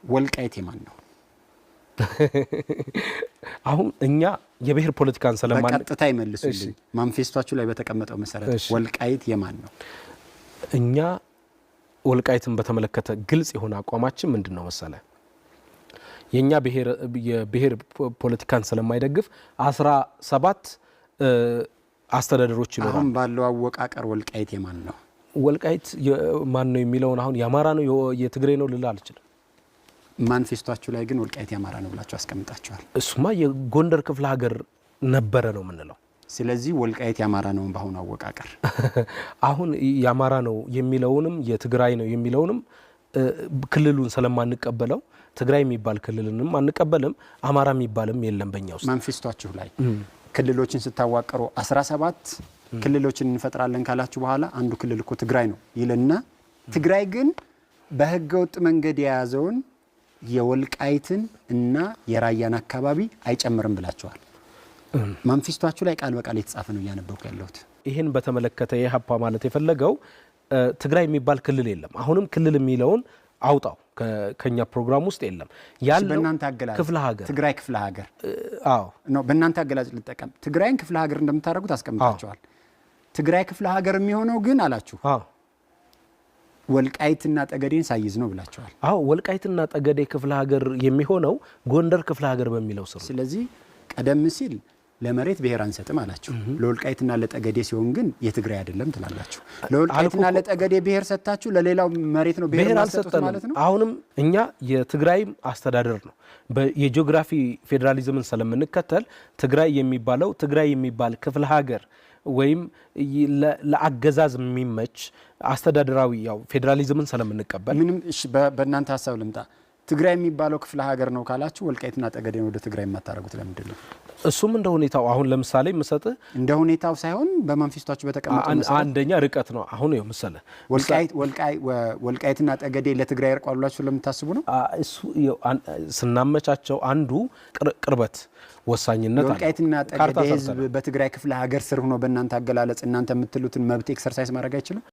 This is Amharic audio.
ወልቃይት የማን ነው? አሁን እኛ የብሔር ፖለቲካን ስለማን በቀጥታ ይመልሱልኝ። ማንፌስቷችሁ ላይ በተቀመጠው መሰረት ወልቃይት የማን ነው? እኛ ወልቃይትን በተመለከተ ግልጽ የሆነ አቋማችን ምንድነው መሰለ? የኛ የብሔር ፖለቲካን ስለማይደግፍ 17 አስተዳደሮች ይኖራሉ። አሁን ባለው አወቃቀር ወልቃይት የማን ነው? ወልቃይት ማን ነው የሚለውን አሁን ያማራ ነው የትግሬ ነው ልል አልችልም። ማንፌስቷችሁ ላይ ግን ወልቃይት ያማራ ነው ብላችሁ አስቀምጣችኋል። እሱማ የጎንደር ክፍለ ሀገር ነበረ ነው የምንለው። ስለዚህ ወልቃይት ያማራ ነው ባሁን አወቃቀር። አሁን ያማራ ነው የሚለውንም የትግራይ ነው የሚለውንም ክልሉን ስለማንቀበለው ትግራይ የሚባል ክልልንም አንቀበልም፣ አማራ የሚባልም የለም በእኛ ውስጥ። ማንፌስቷችሁ ላይ ክልሎችን ስታዋቀሩ 17 ክልሎችን እንፈጥራለን ካላችሁ በኋላ አንዱ ክልል እኮ ትግራይ ነው ይልና ትግራይ ግን በህገ ወጥ መንገድ የያዘውን የወልቃይትን እና የራያን አካባቢ አይጨምርም ብላችኋል። ማንፌስቷችሁ ላይ ቃል በቃል የተጻፈ ነው እያነበብኩ ያለሁት። ይሄን በተመለከተ የሀፓ ማለት የፈለገው ትግራይ የሚባል ክልል የለም። አሁንም ክልል የሚለውን አውጣው ከኛ ፕሮግራም ውስጥ የለም ያለው በእናንተ አገላለጽ ክፍለ ሀገር ትግራይ ክፍለ ሀገር አዎ ነው። በእናንተ አገላለጽ ልጠቀም ትግራይን ክፍለ ሀገር እንደምታደርጉት አስቀምጣችኋል። ትግራይ ክፍለ ሀገር የሚሆነው ግን አላችሁ ወልቃይትና ጠገዴን ሳይዝ ነው ብላችኋል። አዎ ወልቃይትና ጠገዴ ክፍለ ሀገር የሚሆነው ጎንደር ክፍለ ሀገር በሚለው ስር። ስለዚህ ቀደም ሲል ለመሬት ብሔር አንሰጥም አላችሁ። ለወልቃይትና ለጠገዴ ሲሆን ግን የትግራይ አይደለም ትላላችሁ። ለወልቃይትና ለጠገዴ ብሔር ሰጣችሁ፣ ለሌላው መሬት ነው ብሔር ማሰጡት ማለት ነው። አሁንም እኛ የትግራይ አስተዳደር ነው የጂኦግራፊ ፌደራሊዝምን ስለምንከተል ትግራይ የሚባለው ትግራይ የሚባል ክፍለ ሀገር ወይም ለአገዛዝ የሚመች አስተዳደራዊ ያው ፌደራሊዝምን ስለምንቀበል ምንም በእናንተ ሐሳብ ልምጣ። ትግራይ የሚባለው ክፍለ ሀገር ነው ካላችሁ ወልቃይትና ጠገዴን ወደ ትግራይ የማታረጉት ለምንድን ነው? እሱም እንደ ሁኔታው አሁን ለምሳሌ መሰጠ እንደ ሁኔታው ሳይሆን በመንፌስቷችሁ በተቀመጠው መሰረት አንደኛ ርቀት ነው። አሁን ይኸው መሰለ ወልቃይትና ጠገዴ ለትግራይ ያርቋላችሁ ለምታስቡ ነው። እሱ ስናመቻቸው አንዱ ቅርበት ወሳኝነት አለ። ወልቃይትና ጠገዴ ህዝብ በትግራይ ክፍለ ሀገር ስር ሆኖ በእናንተ አገላለጽ እናንተ የምትሉትን መብት ኤክሰርሳይዝ ማድረግ አይችልም።